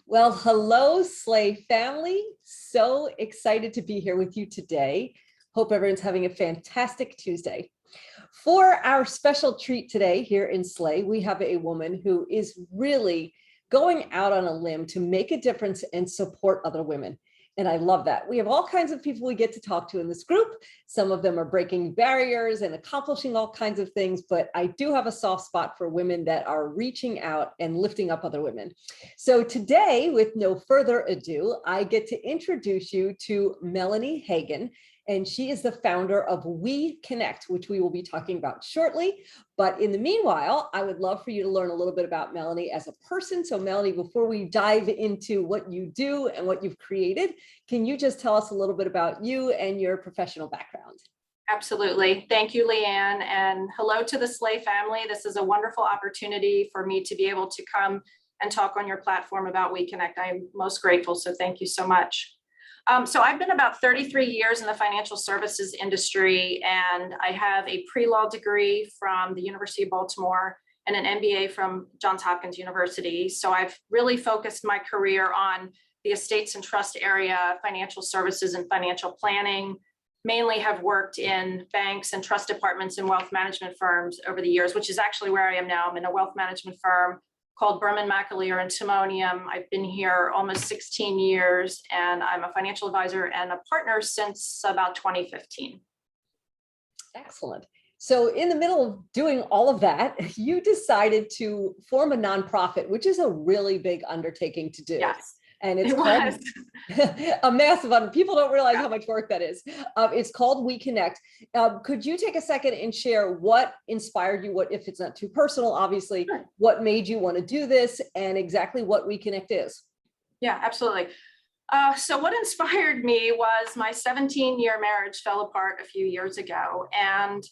Well, hello, SLAE family. So excited to be here with you today. Hope everyone's having a fantastic Tuesday. For our special treat today here in SLAE, we have a woman who is really going out on a limb to make a difference and support other women. And I love that. We have all kinds of people we get to talk to in this group. Some of them are breaking barriers and accomplishing all kinds of things, but I do have a soft spot for women that are reaching out and lifting up other women. So today, with no further ado, I get to introduce you to Melanie Hagan, and she is the founder of We Connect, which we will be talking about shortly. But in the meanwhile, I would love for you to learn a little bit about Melanie as a person. So Melanie, before we dive into what you do and what you've created, can you just tell us a little bit about you and your professional background? Absolutely. Thank you, Leanne. And hello to the SLAE family. This is a wonderful opportunity for me to be able to come and talk on your platform about We Connect. I'm most grateful. So thank you so much. So I've been about 33 years in the financial services industry, and I have a pre-law degree from the University of Baltimore and an MBA from Johns Hopkins University. So I've really focused my career on the estates and trust area, financial services and financial planning. Mainly have worked in banks and trust departments and wealth management firms over the years, which is actually where I am now. I'm in a wealth management firm called Berman McAleer and Timonium. I've been here almost 16 years, and I'm a financial advisor and a partner since about 2015. Excellent. So in the middle of doing all of that, you decided to form a nonprofit, which is a really big undertaking to do. Yes. And it's called a massive one. People don't realize how much work that is. It's called We Connect. Could you take a second and share what inspired you, what, if it's not too personal, obviously, Sure. What made you want to do this and exactly what We Connect is? Yeah, absolutely. So what inspired me was my 17-year marriage fell apart a few years ago. And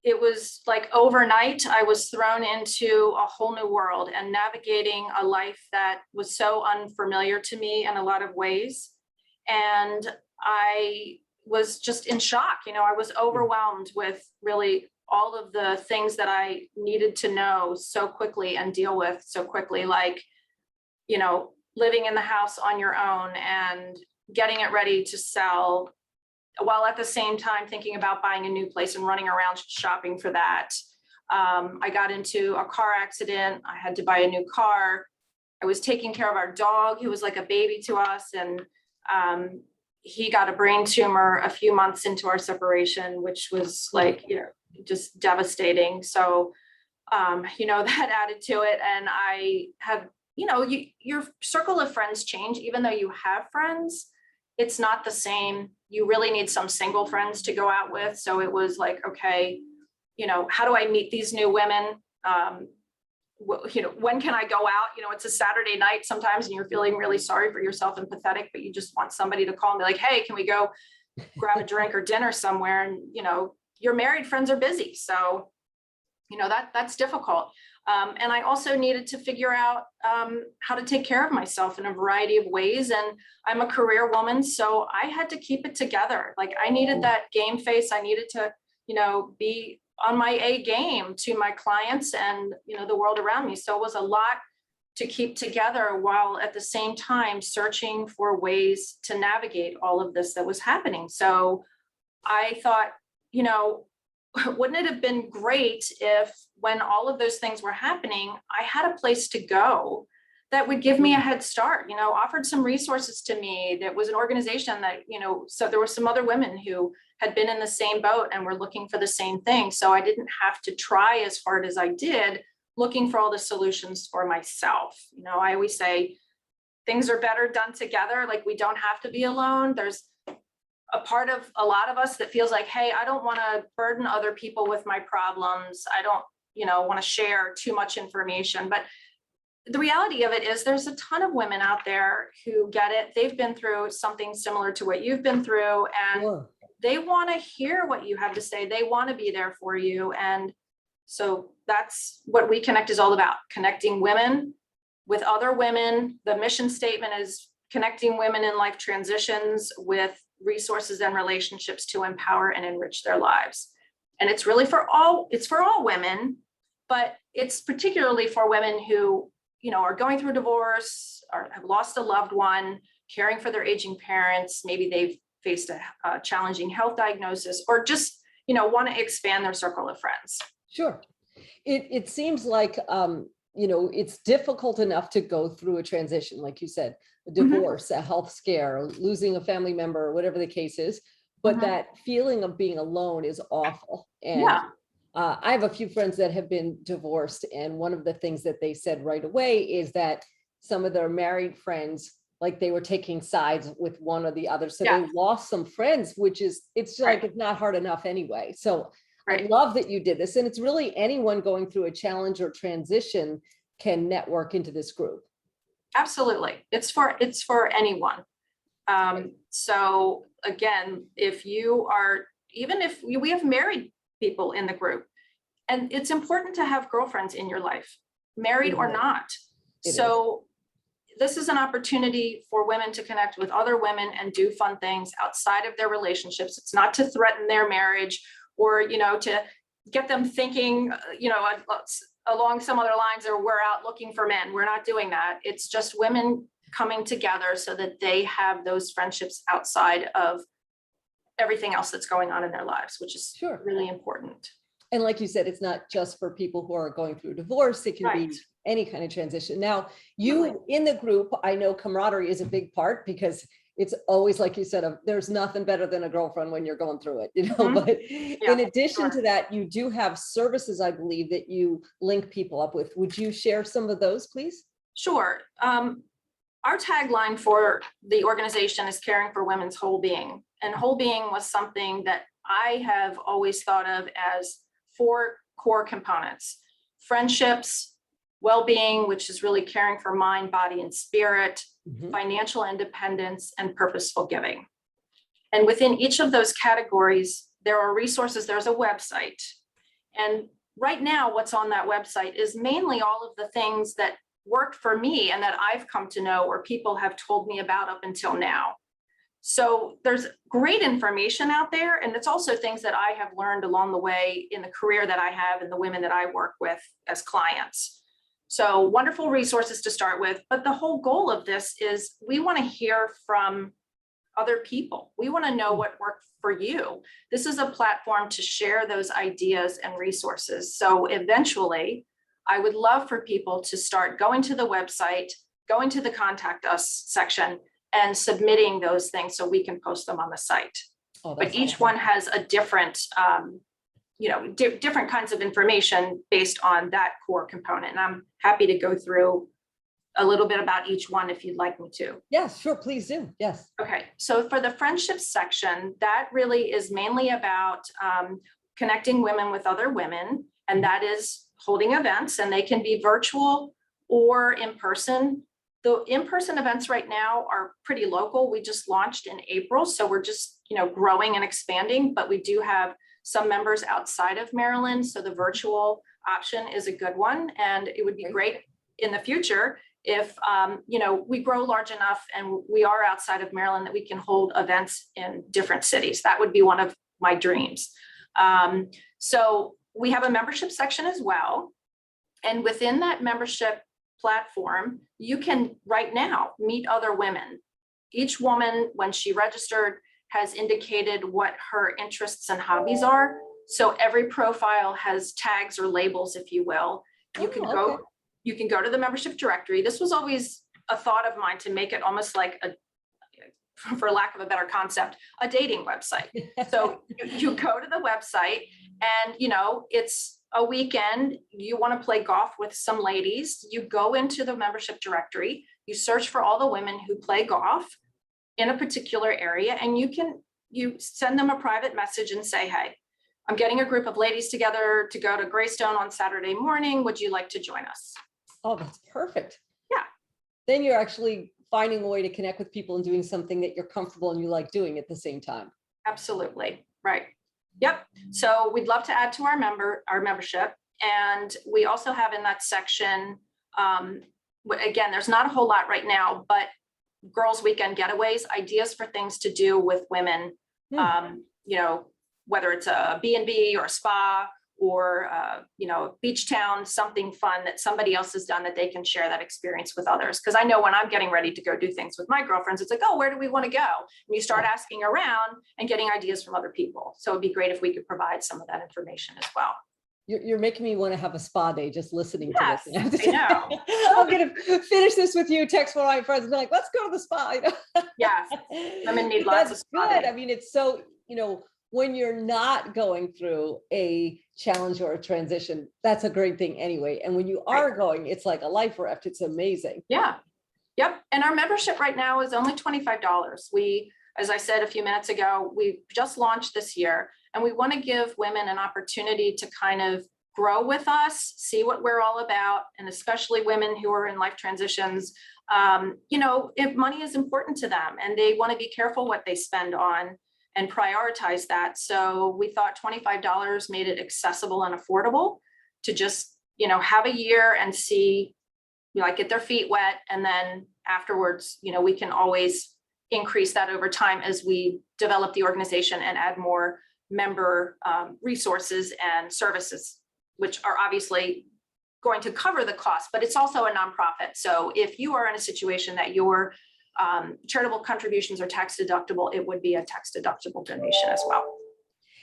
it was like overnight, I was thrown into a whole new world and navigating a life that was so unfamiliar to me in a lot of ways. And I was just in shock. I was overwhelmed with really all of the things that I needed to know so quickly and deal with so quickly, like, living in the house on your own and getting it ready to sell, while at the same time thinking about buying a new place and running around shopping for that. I got into a car accident. I had to buy a new car. I was taking care of our dog, who was like a baby to us. And he got a brain tumor a few months into our separation, which was like, just devastating. So, that added to it. And I have, your circle of friends change, even though you have friends, it's not the same. You really need some single friends to go out with. So it was like, okay, how do I meet these new women? When can I go out? It's a Saturday night sometimes and you're feeling really sorry for yourself and pathetic, but you just want somebody to call and be like, hey, can we go grab a drink or dinner somewhere? And, your married friends are busy. So, that's difficult. And I also needed to figure out how to take care of myself in a variety of ways. And I'm a career woman, so I had to keep it together. Like I needed that game face. I needed to, be on my A game to my clients and, the world around me. So it was a lot to keep together while at the same time searching for ways to navigate all of this that was happening. So I thought, wouldn't it have been great if when all of those things were happening, I had a place to go that would give me a head start, offered some resources to me. That was an organization that, so there were some other women who had been in the same boat and were looking for the same thing. So I didn't have to try as hard as I did looking for all the solutions for myself. I always say things are better done together. Like we don't have to be alone. There's a part of a lot of us that feels like, hey, I don't want to burden other people with my problems. I don't, want to share too much information. But the reality of it is there's a ton of women out there who get it. They've been through something similar to what you've been through, and they want to hear what you have to say. They want to be there for you. And so that's what We Connect is all about, connecting women with other women. The mission statement is connecting women in life transitions with resources and relationships to empower and enrich their lives. And it's really for all women, but it's particularly for women who, are going through divorce, have lost a loved one, caring for their aging parents. Maybe they've faced a challenging health diagnosis, or just, want to expand their circle of friends. Sure. It seems like, it's difficult enough to go through a transition, like you said, a divorce, a health scare, losing a family member, or whatever the case is. But that feeling of being alone is awful. And Yeah. I have a few friends that have been divorced. And one of the things that they said right away is that some of their married friends, like they were taking sides with one or the other. So Yeah. they lost some friends, which is, it's Right. like, it's not hard enough anyway. So I Right. love that you did this. And it's really anyone going through a challenge or transition can network into this group. Absolutely. It's for anyone. So again, if you are, even if we have married people in the group, and it's important to have girlfriends in your life, married or not. So this is an opportunity for women to connect with other women and do fun things outside of their relationships. It's not to threaten their marriage or, to get them thinking, along some other lines, or we're out looking for men. We're not doing that. It's just women coming together so that they have those friendships outside of everything else that's going on in their lives, which is really important. And like you said, it's not just for people who are going through divorce. It can be any kind of transition. Now, you in the group, I know camaraderie is a big part, because it's always, like you said, there's nothing better than a girlfriend when you're going through it, But in addition to that, you do have services, I believe, that you link people up with. Would you share some of those, please? Sure. Our tagline for the organization is caring for women's whole being. And whole being was something that I have always thought of as 4 core components: friendships, well-being, which is really caring for mind, body, and spirit, financial independence, and purposeful giving. And within each of those categories, there are resources. There's a website. And right now, what's on that website is mainly all of the things that worked for me and that I've come to know, or people have told me about up until now. So there's great information out there. And it's also things that I have learned along the way in the career that I have and the women that I work with as clients. So wonderful resources to start with. But the whole goal of this is we want to hear from other people. We want to know what worked for you. This is a platform to share those ideas and resources. So eventually, I would love for people to start going to the website, going to the contact us section, and submitting those things so we can post them on the site. But each one has a different, different kinds of information based on that core component. And I'm happy to go through a little bit about each one if you'd like me to. Yes, sure, please do. Yes. Okay, so for the friendships section, that really is mainly about connecting women with other women, and that is holding events, and they can be virtual or in person. The in-person events right now are pretty local. We just launched in April, so we're just growing and expanding, but we do have some members outside of Maryland, so the virtual option is a good one, and it would be great in the future if we grow large enough and we are outside of Maryland that we can hold events in different cities. That would be one of my dreams. So we have a membership section as well, and within that membership platform, you can right now meet other women. Each woman, when she registered, has indicated what her interests and hobbies are. So every profile has tags or labels, if you will. You can go to the membership directory. This was always a thought of mine, to make it almost like for lack of a better concept, a dating website. So you go to the website and, it's a weekend, you want to play golf with some ladies, you go into the membership directory, you search for all the women who play golf in a particular area, and you send them a private message and say, hey, I'm getting a group of ladies together to go to Greystone on Saturday morning. Would you like to join us? Oh, that's perfect. Yeah. Then you're actually finding a way to connect with people and doing something that you're comfortable and you like doing at the same time. Absolutely. Right. Yep. So we'd love to add to our membership. And we also have in that section, again, there's not a whole lot right now, but girls' weekend getaways, ideas for things to do with women, whether it's a B&B or a spa or, beach town, something fun that somebody else has done that they can share that experience with others. Because I know when I'm getting ready to go do things with my girlfriends, it's like, oh, where do we want to go? And you start asking around and getting ideas from other people. So it'd be great if we could provide some of that information as well. You're making me want to have a spa day just listening Yes, to this. I know. I'm going to finish this with you, text one of my friends and be like, let's go to the spa. Yes, women need lots of spa good. days. I mean, it's so, when you're not going through a challenge or a transition, that's a great thing anyway. And when you are going, it's like a life raft. It's amazing. Yeah. Yep. And our membership right now is only $25. We, as I said a few minutes ago, we just launched this year, and we want to give women an opportunity to kind of grow with us, see what we're all about, and especially women who are in life transitions. If money is important to them and they want to be careful what they spend on and prioritize that. So we thought $25 made it accessible and affordable to just, have a year and see, get their feet wet. And then afterwards, we can always increase that over time as we develop the organization and add more member resources and services, which are obviously going to cover the cost, but it's also a nonprofit. So if you are in a situation that your charitable contributions are tax deductible, it would be a tax deductible donation as well.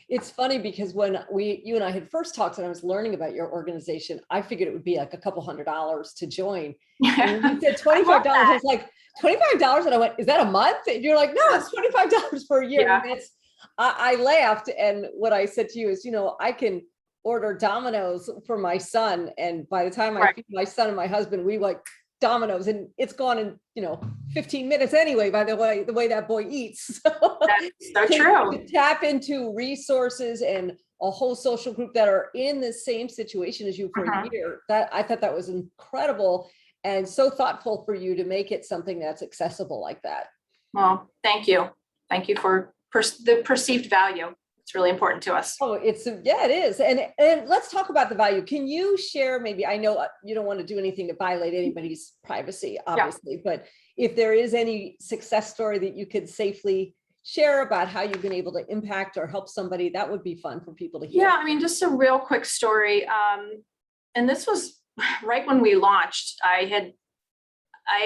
It's funny because when you and I had first talked and I was learning about your organization, I figured it would be like a couple $100s to join. And when you said $25, I was like, $25? And I went, is that a month? And you're like, no, it's $25 for a year. Yeah. And I laughed. And what I said to you is, I can order Domino's for my son. And by the time I feed my son and my husband, we like Domino's, and it's gone in 15 minutes anyway, by the way that boy eats. So that's so true. To tap into resources and a whole social group that are in the same situation as you for a year, that I thought that was incredible and so thoughtful for you to make it something that's accessible like that. Well, thank you for the perceived value. It's really important to us. Oh, it is. And let's talk about the value. Can you share, maybe, I know you don't want to do anything to violate anybody's privacy, obviously, but if there is any success story that you could safely share about how you've been able to impact or help somebody, that would be fun for people to hear. Yeah, I mean, just a real quick story. And this was right when we launched. I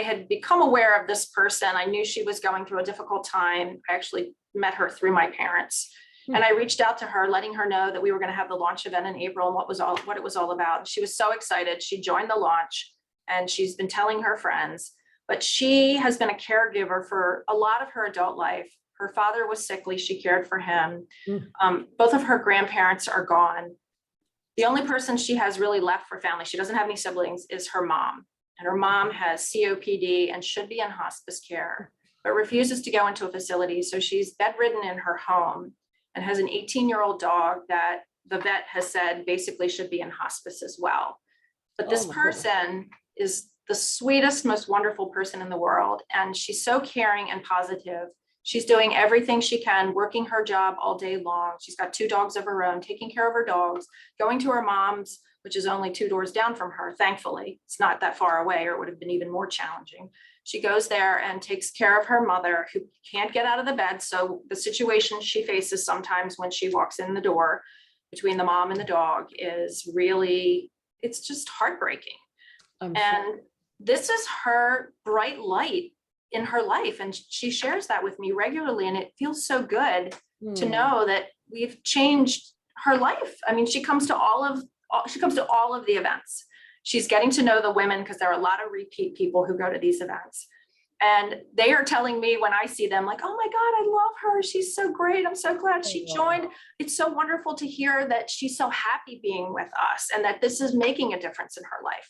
had become aware of this person. I knew she was going through a difficult time. I actually met her through my parents. And I reached out to her, letting her know that we were going to have the launch event in April and what it was all about. She was so excited. She joined the launch and she's been telling her friends, but she has been a caregiver for a lot of her adult life. Her father was sickly. She cared for him. Both of her grandparents are gone. The only person she has really left for family, she doesn't have any siblings, is her mom. And her mom has COPD and should be in hospice care, but refuses to go into a facility. So she's bedridden in her home and has an 18-year-old dog that the vet has said basically should be in hospice as well. But this person is the sweetest, most wonderful person in the world. And she's so caring and positive. She's doing everything she can, working her job all day long. She's got 2 dogs of her own, taking care of her dogs, going to her mom's, which is only 2 doors down from her. Thankfully, it's not that far away, or it would have been even more challenging. She goes there and takes care of her mother, who can't get out of the bed. So the situation she faces sometimes when she walks in the door between the mom and the dog is really, it's just heartbreaking. And this is her bright light in her life. And she shares that with me regularly. And it feels so good to know that we've changed her life. I mean, she comes to all of the events. She's getting to know the women, because there are a lot of repeat people who go to these events. And they are telling me when I see them, like, oh my God, I love her. She's so great. I'm so glad she joined. It's so wonderful to hear that she's so happy being with us and that this is making a difference in her life.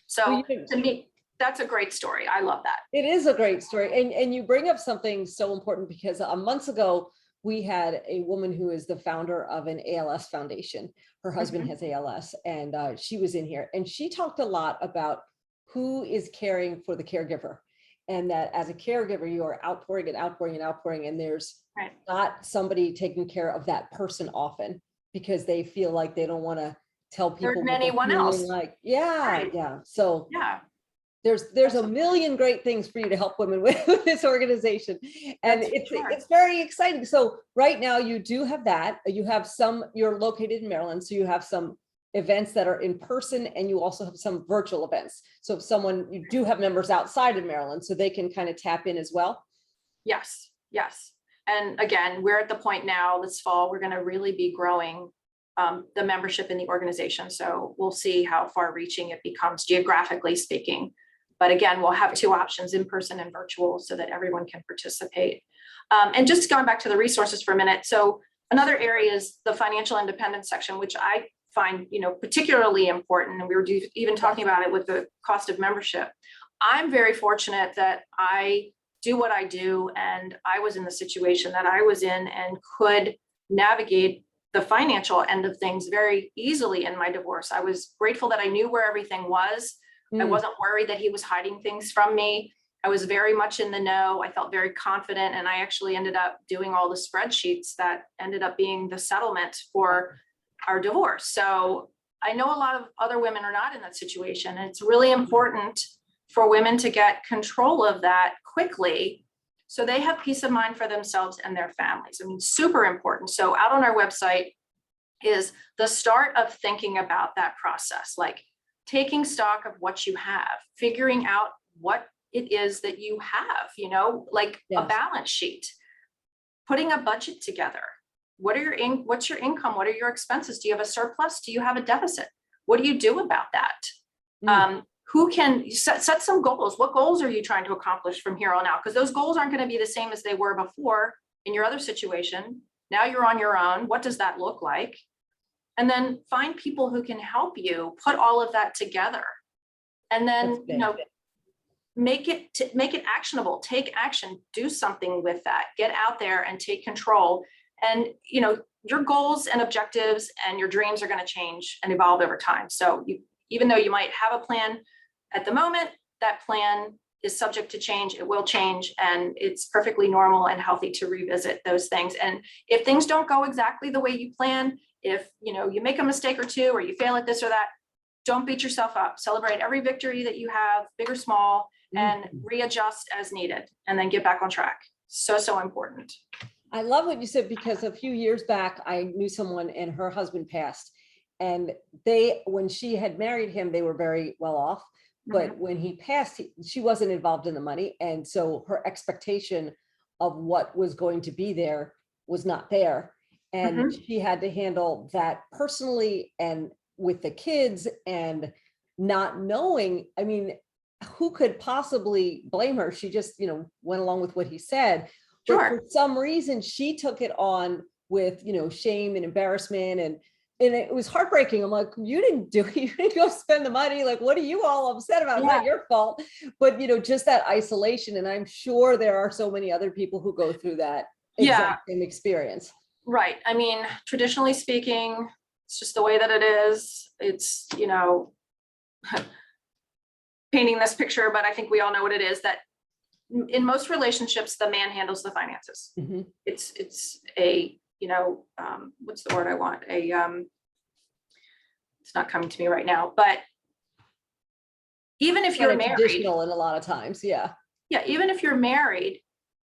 So to me, that's a great story. I love that. It is a great story. And you bring up something so important, because months ago, we had a woman who is the founder of an ALS foundation. Her husband has ALS, and she was in here, and she talked a lot about who is caring for the caregiver, and that as a caregiver, you are outpouring and outpouring and outpouring, and there's not somebody taking care of that person often, because they feel like they don't want to tell people. There's anyone else. Like, So there's a million great things for you to help women with this organization. And it's very exciting. So right now you do have that. You have some, you're located in Maryland, so you have some events that are in person, and you also have some virtual events. So if someone, you do have members outside of Maryland, so they can kind of tap in as well. Yes, yes. And again, we're at the point now this fall, we're going to really be growing the membership in the organization. So we'll see how far reaching it becomes geographically speaking. But again, we'll have two options, in person and virtual, so that everyone can participate. And just going back to the resources for a minute. So another area is the financial independence section, which I find, particularly important. And we were even talking about it with the cost of membership. I'm very fortunate that I do what I do, and I was in the situation that I was in and could navigate the financial end of things very easily in my divorce. I was grateful that I knew where everything was. I wasn't worried that he was hiding things from me. I was very much in the know. I felt very confident, and I actually ended up doing all the spreadsheets that ended up being the settlement for our divorce. So I know a lot of other women are not in that situation, and it's really important for women to get control of that quickly, so they have peace of mind for themselves and their families. I mean, super important. So out on our website is the start of thinking about that process, like taking stock of what you have, figuring out what it is that you have, like a balance sheet, putting a budget together. What's your income? What are your expenses? Do you have a surplus? Do you have a deficit? What do you do about that? Who can set some goals? What goals are you trying to accomplish from here on out? Because those goals aren't going to be the same as they were before in your other situation. Now you're on your own. What does that look like? And then find people who can help you put all of that together. And then, make it actionable, take action, do something with that, get out there and take control. And, your goals and objectives and your dreams are going to change and evolve over time. So even though you might have a plan at the moment, that plan is subject to change. It will change, and it's perfectly normal and healthy to revisit those things. And if things don't go exactly the way you plan, if you make a mistake or two, or you fail at this or that, don't beat yourself up. Celebrate every victory that you have, big or small, and readjust as needed, and then get back on track. So important. I love what you said, because a few years back, I knew someone and her husband passed, and when she had married him, they were very well off. But when he passed, she wasn't involved in the money. And so her expectation of what was going to be there was not there. And she had to handle that personally and with the kids, and not knowing, I mean, who could possibly blame her? She just, went along with what he said. But for some reason, she took it on with, shame and embarrassment, and it was heartbreaking. I'm like, you didn't do it. You didn't go spend the money. Like, what are you all upset about? It's not your fault. But, just that isolation. And I'm sure there are so many other people who go through that exact same experience. Right. I mean, traditionally speaking, it's just the way that it is. It's, painting this picture, but I think we all know what it is, that in most relationships, the man handles the finances. It's a, what's the word I want? It's not coming to me right now, but even if you're married, traditional in a lot of times. Yeah. Even if you're married,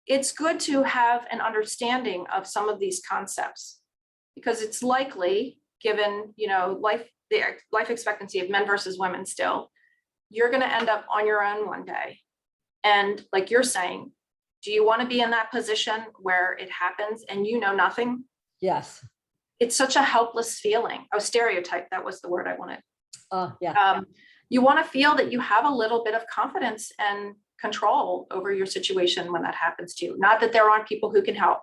it's good to have an understanding of some of these concepts, because it's likely, given, the life expectancy of men versus women still, you're going to end up on your own one day. And like you're saying, do you want to be in that position where it happens and you know nothing? Yes. It's such a helpless feeling. Oh, stereotype. That was the word I wanted. Yeah. You want to feel that you have a little bit of confidence and control over your situation when that happens to you. Not that there aren't people who can help.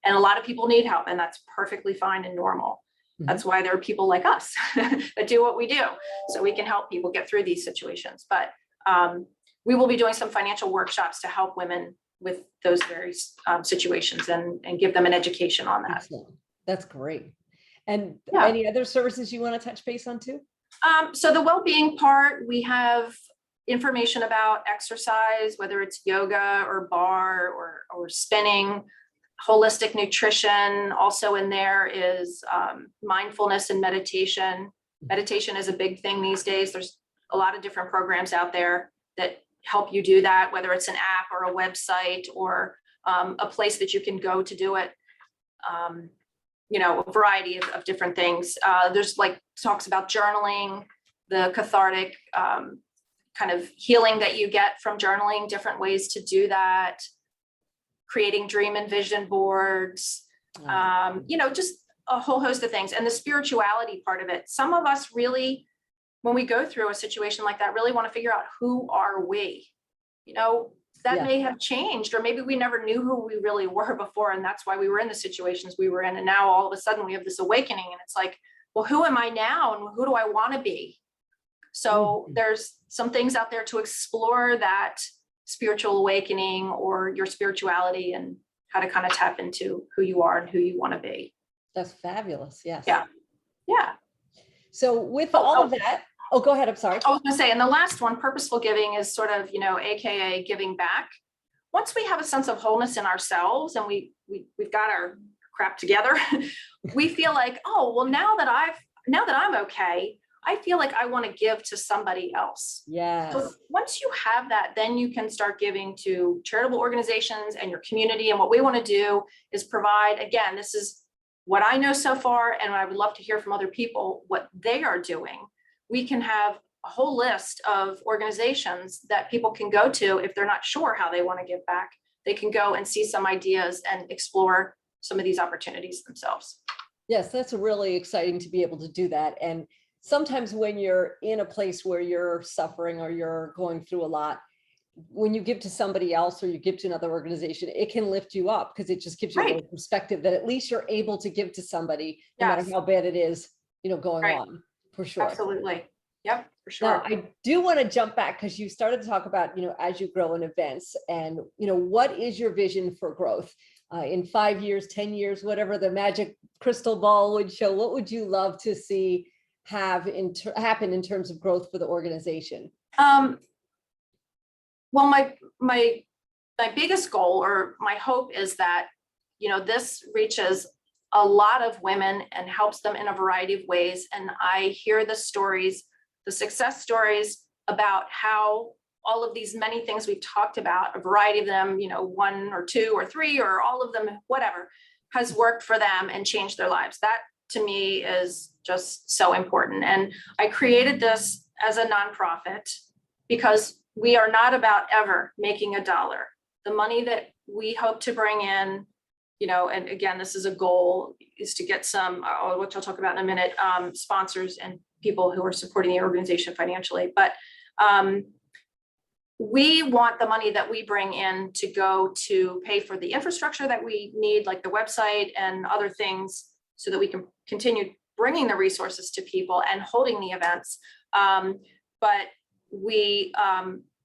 And a lot of people need help, and that's perfectly fine and normal. That's why there are people like us that do what we do, so we can help people get through these situations. But we will be doing some financial workshops to help women with those various situations and give them an education on that. Excellent. That's great. And any other services you want to touch base on too? So the well-being part, we have information about exercise, whether it's yoga or bar or spinning, holistic nutrition. Also in there is mindfulness and meditation. Meditation is a big thing these days. There's a lot of different programs out there. that help you do that, whether it's an app or a website or a place that you can go to do it. You know, a variety of different things. There's like talks about journaling, the cathartic kind of healing that you get from journaling, different ways to do that, creating dream and vision boards, you know, just a whole host of things. And the spirituality part of it. Some of us really, when we go through a situation like that, really want to figure out, who are we? You know, that may have changed, or maybe we never knew who we really were before. And that's why we were in the situations we were in. And now all of a sudden we have this awakening, and it's like, well, who am I now? And who do I want to be? So there's some things out there to explore that spiritual awakening or your spirituality, and how to kind of tap into who you are and who you want to be. That's fabulous. Yes. Yeah. Yeah. So with all of that, oh, go ahead. I'm sorry. I was going to say, and the last one, purposeful giving, is sort of, you know, AKA giving back. Once we have a sense of wholeness in ourselves, and we've got our crap together, we feel like, oh, well, now that I'm okay, I feel like I want to give to somebody else. Yes. So once you have that, then you can start giving to charitable organizations and your community. And what we want to do is provide, again, this is what I know so far, and I would love to hear from other people what they are doing. We can have a whole list of organizations that people can go to if they're not sure how they want to give back. They can go and see some ideas and explore some of these opportunities themselves. Yes, that's really exciting to be able to do that. And sometimes when you're in a place where you're suffering or you're going through a lot, when you give to somebody else or you give to another organization, it can lift you up, because it just gives you a perspective that at least you're able to give to somebody, no matter how bad it is, you know, going on, for sure. Absolutely. Yep, for sure. Now, I do want to jump back, because you started to talk about, you know, as you grow in events, and, you know, what is your vision for growth in 5 years, 10 years, whatever the magic crystal ball would show? What would you love to see happen in terms of growth for the organization? Well, my biggest goal, or my hope, is that, you know, this reaches a lot of women and helps them in a variety of ways. And I hear the stories, the success stories, about how all of these many things we've talked about, a variety of them, you know, 1 or 2 or 3 or all of them, whatever, has worked for them and changed their lives. That to me is just so important. And I created this as a nonprofit because we are not about ever making a dollar. The money that we hope to bring in, you know, and again, this is a goal, is to get some, which I'll talk about in a minute, sponsors and people who are supporting the organization financially. But we want the money that we bring in to go to pay for the infrastructure that we need, like the website and other things, so that we can continue bringing the resources to people and holding the events. But we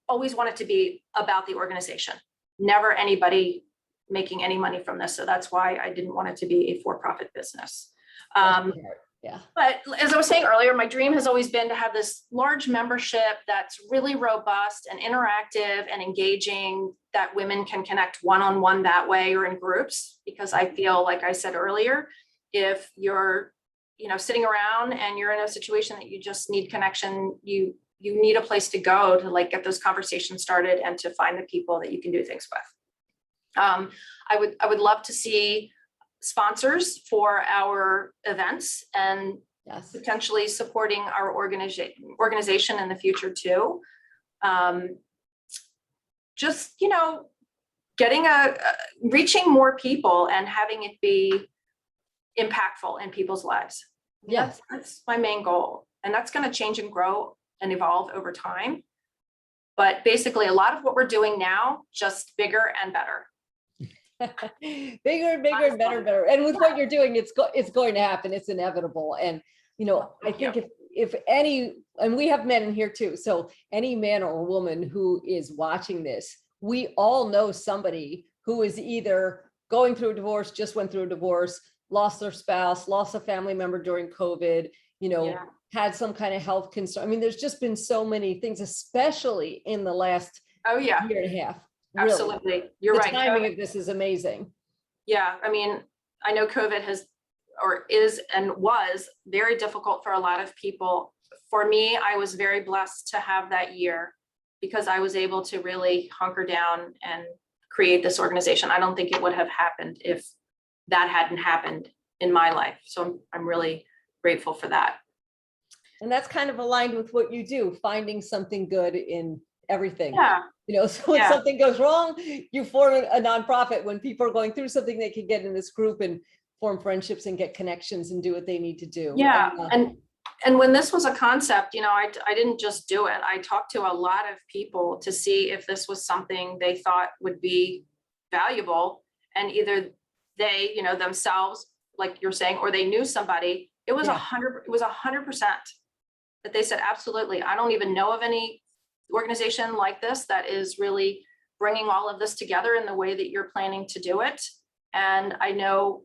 always want it to be about the organization, never anybody making any money from this. So that's why I didn't want it to be a for-profit business. Yeah. But as I was saying earlier, my dream has always been to have this large membership that's really robust and interactive and engaging, that women can connect one-on-one that way, or in groups. Because I feel, like I said earlier, if you're, you know, sitting around and you're in a situation that you just need connection, you need a place to go to, like, get those conversations started and to find the people that you can do things with. I would love to see sponsors for our events, and potentially supporting our organization in the future too. Just, you know, getting reaching more people and having it be impactful in people's lives. Yes, that's my main goal, and that's going to change and grow and evolve over time. But basically, a lot of what we're doing now, just bigger and better. Bigger and bigger and better. And with what you're doing, it's going to happen. It's inevitable. And, you know, I think if any, and we have men in here too, so any man or woman who is watching this, we all know somebody who is either going through a divorce, just went through a divorce, lost their spouse, lost a family member during COVID, you know, had some kind of health concern. I mean, there's just been so many things, especially in the last year and a half. Really. Absolutely. You're right. The timing of this is amazing. Yeah. I mean, I know COVID is and was very difficult for a lot of people. For me, I was very blessed to have that year because I was able to really hunker down and create this organization. I don't think it would have happened if that hadn't happened in my life. So I'm really grateful for that. And that's kind of aligned with what you do, finding something good in everything. Yeah. So when something goes wrong, you form a nonprofit. When people are going through something, they can get in this group and form friendships and get connections and do what they need to do. Yeah. And when this was a concept, I didn't just do it. I talked to a lot of people to see if this was something they thought would be valuable. And either they, themselves, like you're saying, or they knew somebody. It was 100% that they said, absolutely. I don't even know of any organization like this that is really bringing all of this together in the way that you're planning to do it. And I know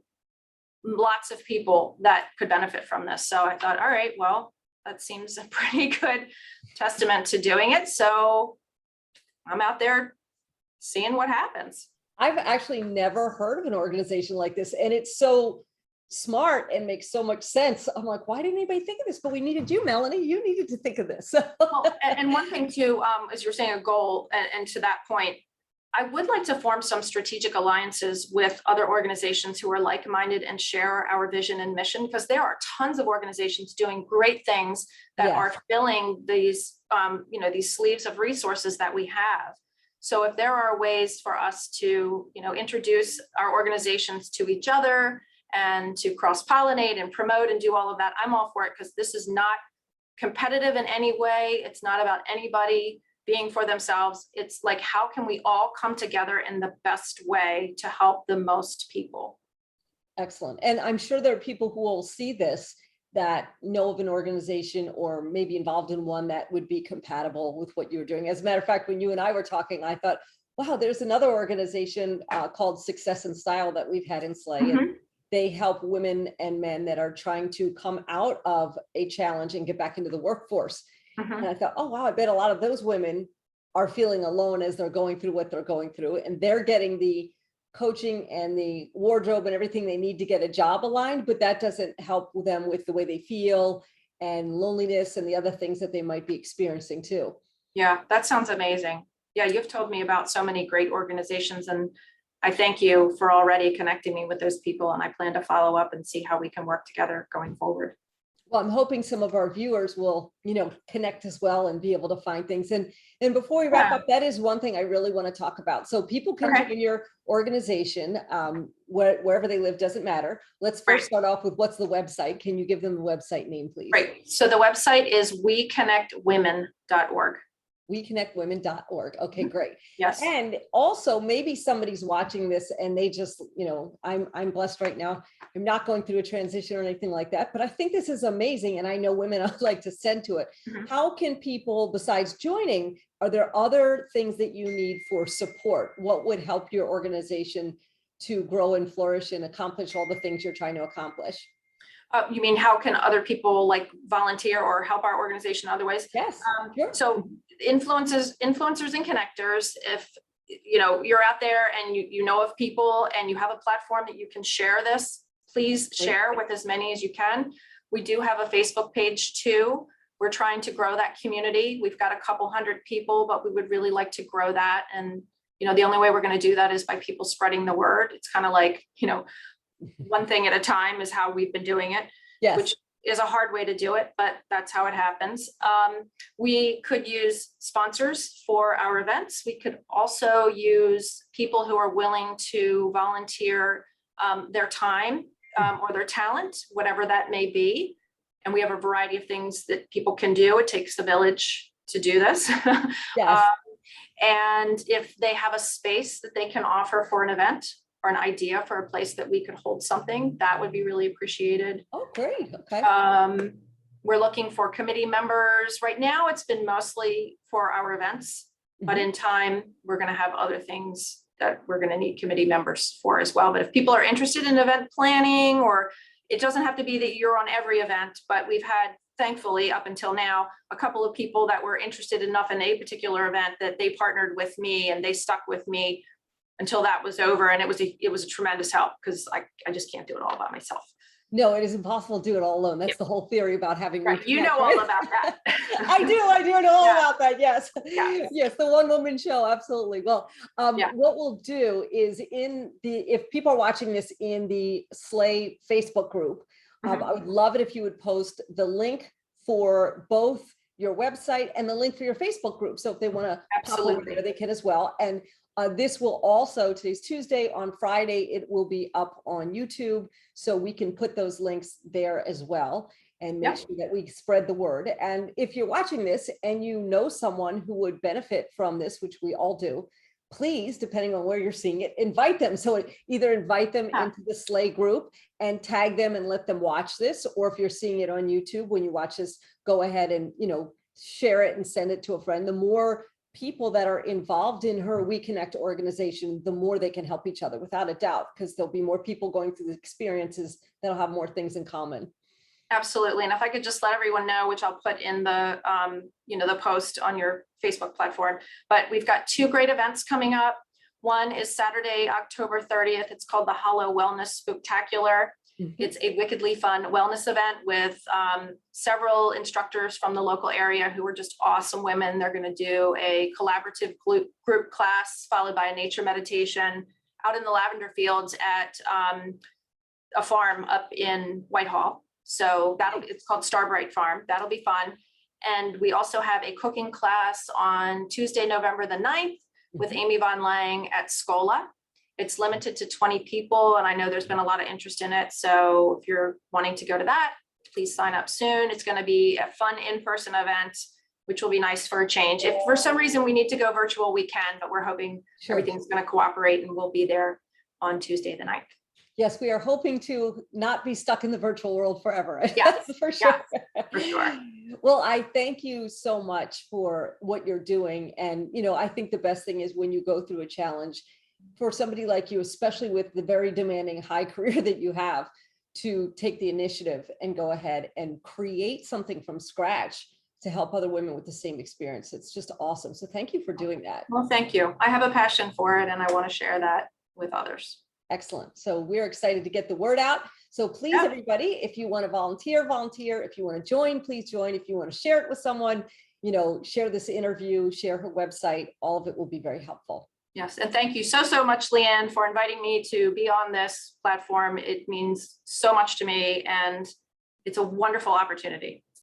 lots of people that could benefit from this. So I thought, all right, well, that seems a pretty good testament to doing it. So I'm out there seeing what happens. I've actually never heard of an organization like this, and it's so smart and makes so much sense. I'm like, why didn't anybody think of this? But we needed you, Melanie. You needed to think of this. Well, and one thing too, as you're saying, a goal, and to that point, I would like to form some strategic alliances with other organizations who are like-minded and share our vision and mission, because there are tons of organizations doing great things that are filling these, these sleeves of resources that we have. So if there are ways for us to, introduce our organizations to each other and to cross-pollinate and promote and do all of that, I'm all for it, because this is not competitive in any way. It's not about anybody being for themselves. It's like, how can we all come together in the best way to help the most people? Excellent. And I'm sure there are people who will see this that know of an organization or maybe involved in one that would be compatible with what you were doing. As a matter of fact, when you and I were talking, I thought, wow, there's another organization called Success and Style that we've had in SLAE. Mm-hmm. And they help women and men that are trying to come out of a challenge and get back into the workforce. Mm-hmm. And I thought, oh, wow, I bet a lot of those women are feeling alone as they're going through what they're going through. And they're getting the coaching and the wardrobe and everything they need to get a job aligned, but that doesn't help them with the way they feel and loneliness and the other things that they might be experiencing too. Yeah, that sounds amazing. Yeah, you've told me about so many great organizations, and I thank you for already connecting me with those people, and I plan to follow up and see how we can work together going forward. Well, I'm hoping some of our viewers will, connect as well and be able to find things. And before we wrap up, that is one thing I really want to talk about. So people can join your organization wherever they live, doesn't matter. Let's first start off with, what's the website? Can you give them the website name, please? Right. So the website is weconnectwomen.org. weconnectwomen.org. Okay, great. Yes. And also, maybe somebody's watching this and they just, I'm blessed right now. I'm not going through a transition or anything like that, but I think this is amazing. And I know women I'd like to send to it. Mm-hmm. How can people, besides joining, are there other things that you need for support? What would help your organization to grow and flourish and accomplish all the things you're trying to accomplish? You mean, how can other people volunteer or help our organization otherwise? Yes. Sure. So influencers and connectors, if you're out there and you know of people and you have a platform that you can share this, please share with as many as you can. We do have a Facebook page too. We're trying to grow that community. We've got a couple hundred people, but we would really like to grow that. And the only way we're going to do that is by people spreading the word. It's kind of like, one thing at a time is how we've been doing it, yes, which is a hard way to do it, but that's how it happens. We could use sponsors for our events. We could also use people who are willing to volunteer their time or their talent, whatever that may be. And we have a variety of things that people can do. It takes the village to do this. Yes. And if they have a space that they can offer for an event, or an idea for a place that we could hold something, that would be really appreciated. Oh, great. Okay. We're looking for committee members. Right now, it's been mostly for our events, but in time, we're going to have other things that we're going to need committee members for as well. But if people are interested in event planning, or it doesn't have to be that you're on every event, but we've had, thankfully, up until now, a couple of people that were interested enough in a particular event that they partnered with me and they stuck with me until that was over. And it was a tremendous help, because I just can't do it all by myself. No, it is impossible to do it all alone. That's the whole theory about having Right. You Reconnect, know right? all about that. I do know all Yeah. about that. Yes. Yes. Yes, the one woman show. Absolutely. Well, Yeah. what we'll do is if people are watching this in the SLAE Facebook group, Mhm. I would love it if you would post the link for both your website and the link for your Facebook group. So if they want to pop over Absolutely. there, they can as well. And this will also, today's Tuesday, on Friday, it will be up on YouTube. So we can put those links there as well and make Yep. sure that we spread the word. And if you're watching this and you know someone who would benefit from this, which we all do, please, depending on where you're seeing it, invite them. So either invite them Yeah. into the SLAE group and tag them and let them watch this. Or if you're seeing it on YouTube, when you watch this, go ahead and, share it and send it to a friend. The more people that are involved in her We Connect organization, the more they can help each other, without a doubt, because there'll be more people going through the experiences that'll have more things in common. Absolutely. And if I could just let everyone know, which I'll put in the, the post on your Facebook platform, but we've got 2 great events coming up. One is Saturday, October 30th. It's called the Hollow Wellness Spooktacular. It's a wickedly fun wellness event with several instructors from the local area who are just awesome women. They're going to do a collaborative group class followed by a nature meditation out in the lavender fields at a farm up in Whitehall. So it's called Starbright Farm. That'll be fun. And we also have a cooking class on Tuesday, November the 9th with Amy Von Lang at Scola. It's limited to 20 people, and I know there's been a lot of interest in it. So if you're wanting to go to that, please sign up soon. It's going to be a fun in-person event, which will be nice for a change. If for some reason we need to go virtual, we can, but we're hoping everything's going to cooperate and we'll be there on Tuesday the 9th. Yes, we are hoping to not be stuck in the virtual world forever. Yes, for sure. Yes, for sure. Well, I thank you so much for what you're doing. And, I think the best thing is when you go through a challenge, for somebody like you, especially with the very demanding high career that you have, to take the initiative and go ahead and create something from scratch to help other women with the same experience. It's just awesome. So thank you for doing that. Well, thank you. I have a passion for it and I want to share that with others. Excellent. So we're excited to get the word out. So please, everybody, if you want to volunteer. If you want to join, please join. If you want to share it with someone, share this interview, share her website. All of it will be very helpful. Yes. And thank you so much, Leanne, for inviting me to be on this platform. It means so much to me and it's a wonderful opportunity.